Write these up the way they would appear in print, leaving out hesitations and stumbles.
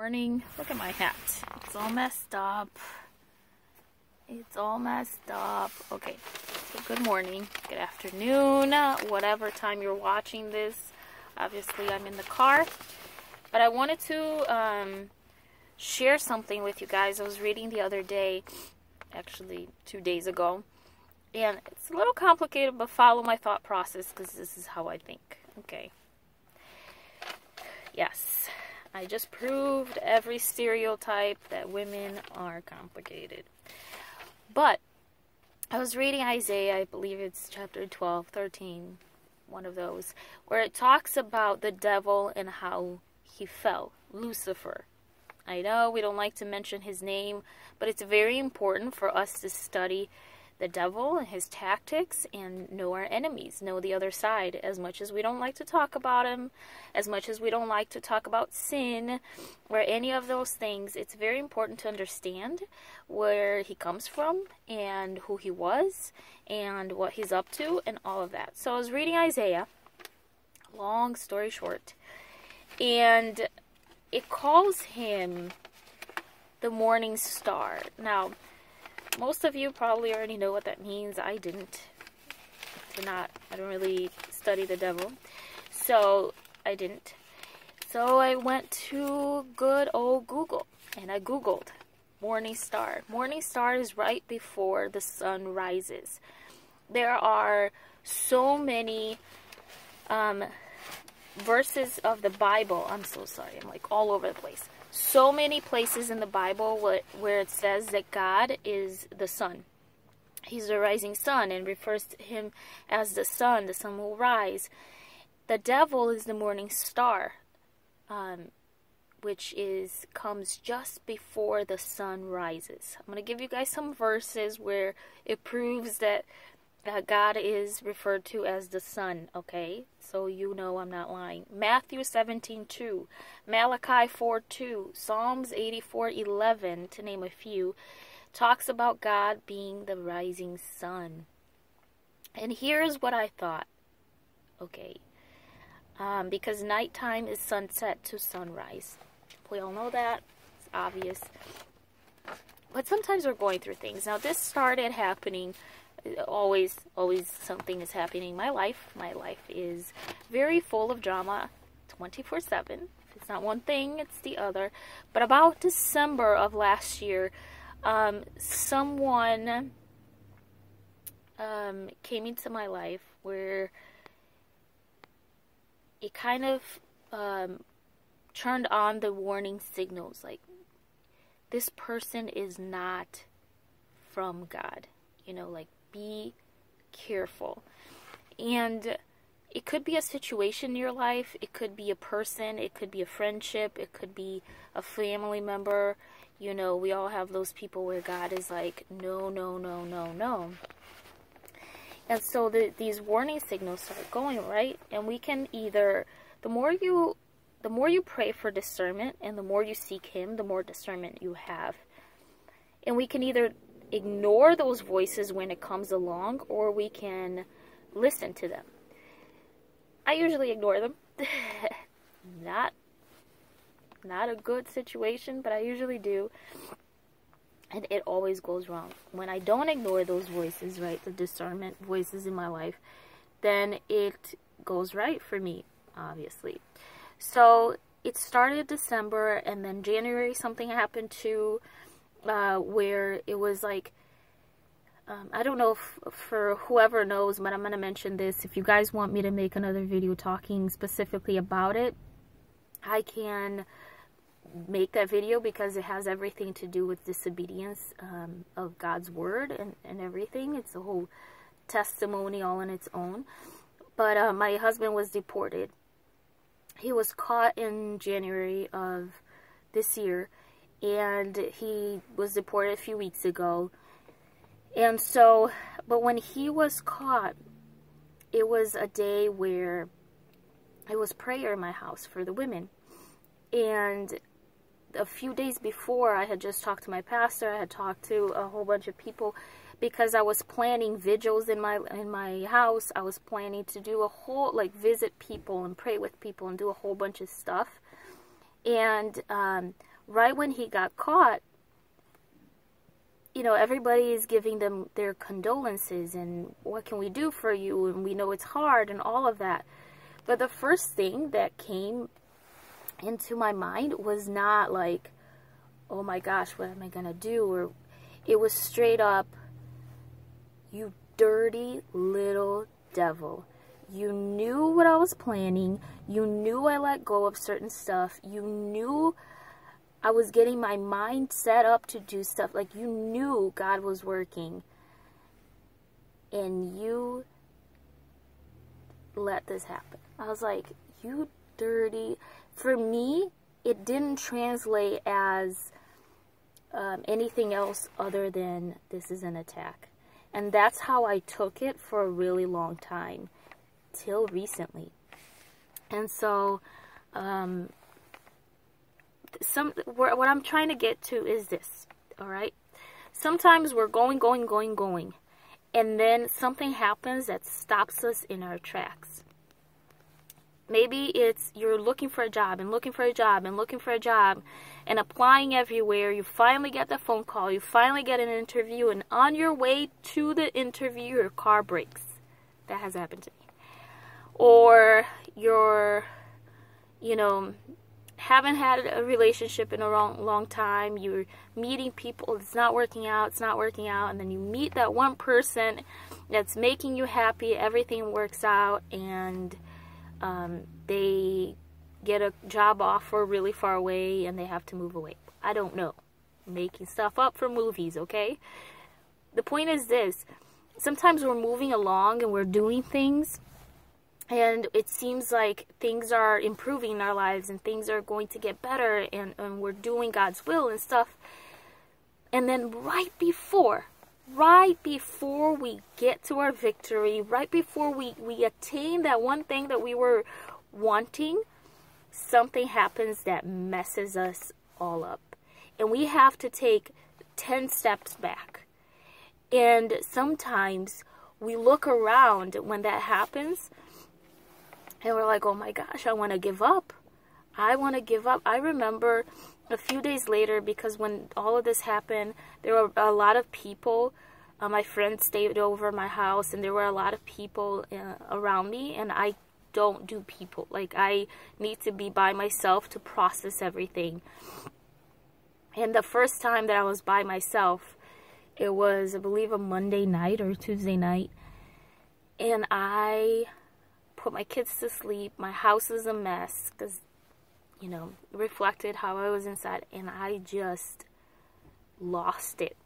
Morning. Look at my hat. It's all messed up. It's all messed up. Okay. So good morning. Good afternoon. Whatever time you're watching this. Obviously, I'm in the car. But I wanted to share something with you guys. I was reading the other day. Actually, 2 days ago. And it's a little complicated, but follow my thought process because this is how I think. Okay. Yes. I just proved every stereotype that women are complicated. But I was reading Isaiah, I believe it's chapter 12, 13, one of those, where it talks about the devil and how he fell, Lucifer. I know we don't like to mention his name, but it's very important for us to study the devil and his tactics and know our enemies, know the other side. As much as we don't like to talk about him, as much as we don't like to talk about sin or any of those things, it's very important to understand where he comes from and who he was and what he's up to and all of that. So I was reading Isaiah, long story short, and it calls him the morning star. Now, most of you probably already know what that means. I didn't. I don't really study the devil. So, I didn't. So, I went to good old Google. And I Googled morning star. Morning star is right before the sun rises. There are so many verses of the Bible. I'm so sorry. I'm like all over the place. So many places in the Bible where it says that God is the sun. He's the rising sun and refers to him as the sun. The sun will rise. The devil is the morning star, which comes just before the sun rises. I'm going to give you guys some verses where it proves that God is referred to as the sun, okay? So you know I'm not lying. Matthew 17:2, Malachi 4:2, Psalms 84:11, to name a few, talks about God being the rising sun. And here's what I thought, okay? Because nighttime is sunset to sunrise. We all know that. It's obvious. But sometimes we're going through things. Now, this started happening. Always something is happening in my life. My life is very full of drama 24/7. If it's not one thing, it's the other. But about December of last year, someone came into my life where it kind of turned on the warning signals. Like, this person is not from God. You know, like, be careful. And it could be a situation in your life. It could be a person. It could be a friendship. It could be a family member. You know, we all have those people where God is like, no, no, no, no, no. And so these warning signals start going, right? And we can either, the more you pray for discernment and the more you seek him, the more discernment you have. And we can either ignore those voices when it comes along, or we can listen to them. I usually ignore them. Not a good situation, but I usually do. And it always goes wrong. When I don't ignore those voices, right, the discernment voices in my life, then it goes right for me, obviously. So it started December, and then January something happened too, where it was like, I don't know if for whoever knows, but I'm going to mention this. If you guys want me to make another video talking specifically about it, I can make that video because it has everything to do with disobedience of God's word and everything. It's a whole testimony all on its own. But my husband was deported. He was caught in January of this year. And he was deported a few weeks ago. And so, but when he was caught, it was a day where it was prayer in my house for the women. And a few days before, I had just talked to my pastor. I had talked to a whole bunch of people because I was planning vigils in my house. I was planning to do a whole, like, visit people and pray with people and do a whole bunch of stuff. And right when he got caught, you know, everybody is giving them their condolences and what can we do for you, and we know it's hard and all of that. But the first thing that came into my mind was not like, oh my gosh, what am I gonna do? Or it was straight up, you dirty little devil. You knew what I was planning. You knew I let go of certain stuff. You knew I was getting my mind set up to do stuff. Like, you knew God was working. And you let this happen. I was like, you dirty. For me, it didn't translate as anything else other than this is an attack. And that's how I took it for a really long time, till recently. And so, what I'm trying to get to is this, all right? Sometimes we're going, and then something happens that stops us in our tracks. Maybe it's you're looking for a job and looking for a job and looking for a job and applying everywhere. You finally get the phone call. You finally get an interview, and on your way to the interview, your car breaks. That has happened to me. Or you're, you know, haven't had a relationship in a long time. You're meeting people. It's not working out. And then you meet that one person that's making you happy. Everything works out, and they get a job offer really far away and they have to move away. I don't know. Making stuff up for movies, okay? The point is this. Sometimes we're moving along and we're doing things, and it seems like things are improving in our lives and things are going to get better, and we're doing God's will and stuff. And then right before we get to our victory, right before we attain that one thing that we were wanting, something happens that messes us all up. And we have to take 10 steps back. And sometimes we look around when that happens and we're like, oh my gosh, I want to give up. I remember a few days later, because when all of this happened, there were a lot of people. My friends stayed over my house, and there were a lot of people around me, and I don't do people. Like, I need to be by myself to process everything. And the first time that I was by myself, it was, I believe, a Monday night or Tuesday night, and I put my kids to sleep. My house is a mess, because, you know, reflected how I was inside, and I just lost it.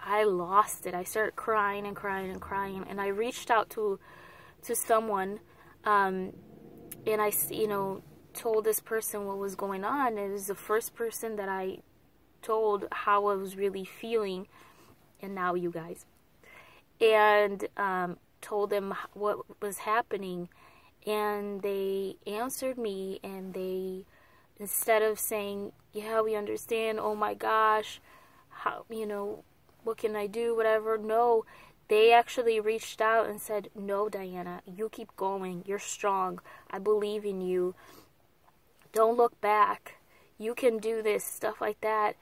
I started crying, and I reached out to someone, and I, you know, told this person what was going on. It was the first person that I told how I was really feeling, and now you guys, and told them what was happening, and they answered me, and they, instead of saying, yeah, we understand, oh my gosh, how, you know, what can I do, whatever, no, they actually reached out and said, no, Diana, you keep going, you're strong, I believe in you, don't look back, you can do this, stuff like that.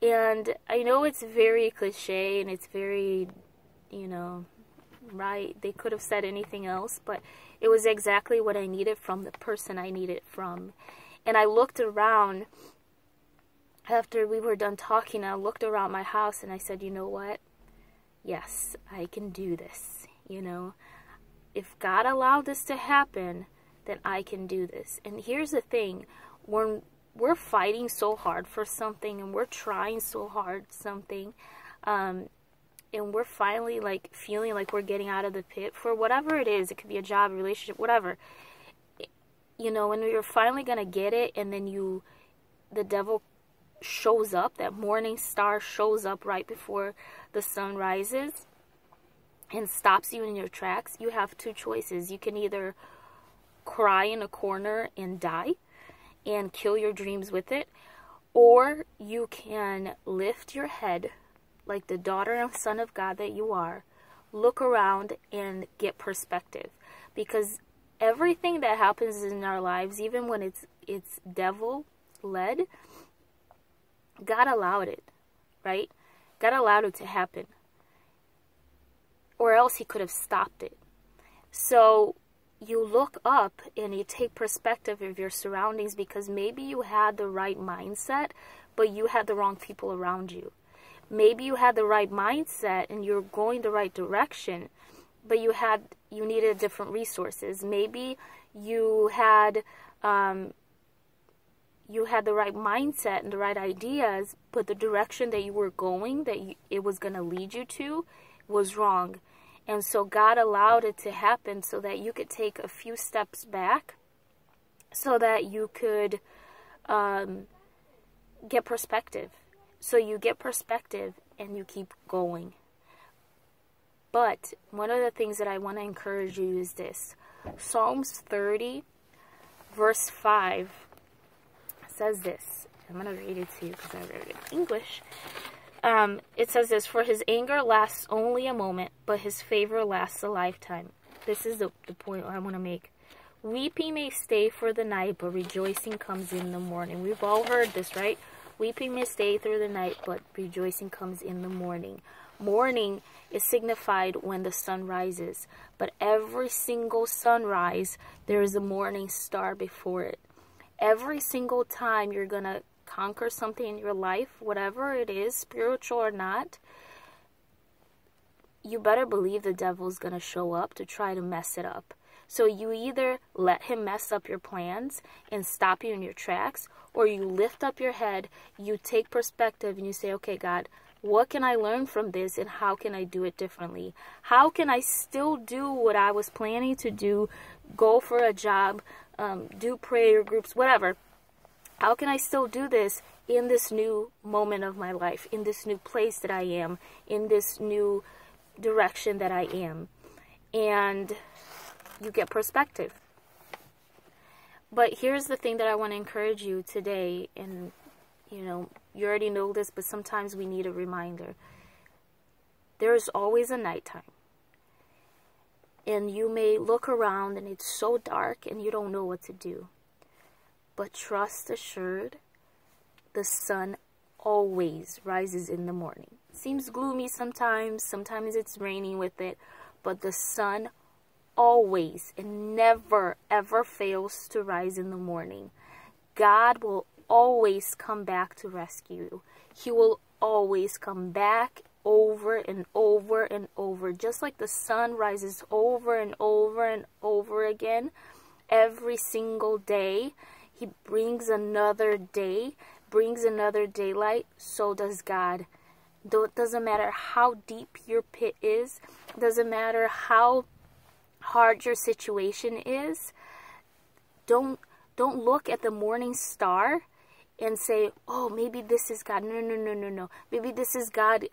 And I know it's very cliche, and it's very, you know, right, they could have said anything else, but it was exactly what I needed from the person I needed from. And I looked around, after we were done talking, I looked around my house, and I said, you know what, yes, I can do this, you know, if God allowed this to happen, then I can do this. And here's the thing, when we're fighting so hard for something, and we're trying so hard something, and we're finally like feeling like we're getting out of the pit for whatever it is, it could be a job, a relationship, whatever, you know, when you're finally gonna get it, and then the devil shows up, that morning star shows up right before the sun rises and stops you in your tracks, you have two choices. You can either cry in a corner and die and kill your dreams with it, or you can lift your head like the daughter and son of God that you are, look around and get perspective. Because everything that happens in our lives, even when it's devil led, God allowed it, right? God allowed it to happen. Or else he could have stopped it. So you look up and you take perspective of your surroundings, because maybe you had the right mindset, but you had the wrong people around you. Maybe you had the right mindset and you're going the right direction, but you needed different resources. Maybe you had the right mindset and the right ideas, but the direction that you were going, it was going to lead you to, was wrong. And so God allowed it to happen so that you could take a few steps back, so that you could get perspective. So you get perspective and you keep going. But one of the things that I want to encourage you is this. Psalms 30, verse 5 says this. I'm going to read it to you because I read it in English. It says this: for his anger lasts only a moment, but his favor lasts a lifetime. This is the point I want to make. Weeping may stay for the night, but rejoicing comes in the morning. We've all heard this, right? Weeping may stay through the night, but rejoicing comes in the morning. Morning is signified when the sun rises, but every single sunrise, there is a morning star before it. Every single time you're going to conquer something in your life, whatever it is, spiritual or not, you better believe the devil's going to show up to try to mess it up. So you either let him mess up your plans and stop you in your tracks, or you lift up your head, you take perspective, and you say, okay, God, what can I learn from this, and how can I do it differently? How can I still do what I was planning to do, go for a job, do prayer groups, whatever? How can I still do this in this new moment of my life, in this new place that I am, in this new direction that I am? And you get perspective. But here's the thing that I want to encourage you today, and you already know this, but sometimes we need a reminder. There's always a nighttime. And you may look around and it's so dark and you don't know what to do. But trust assured, the sun always rises in the morning. It seems gloomy sometimes it's raining with it, but the sun always and never ever fails to rise in the morning. God will always come back to rescue you. He will always come back over and over and over. Just like the sun rises over and over and over again every single day, he brings another day, brings another daylight. So does God. Though it doesn't matter how deep your pit is, doesn't matter how hard your situation is, don't look at the morning star and say, oh, maybe this is God. No. Maybe this is God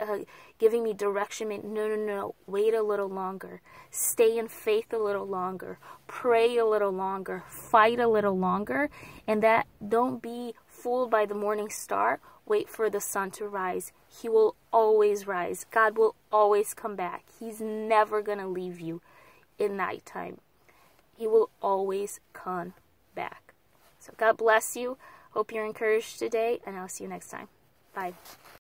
giving me direction. No. Wait a little longer. Stay in faith a little longer. Pray a little longer. Fight a little longer. And that, don't be fooled by the morning star. Wait for the sun to rise. He will always rise. God will always come back. He's never going to leave you in nighttime. He will always come back. So God bless you. Hope you're encouraged today, and I'll see you next time. Bye.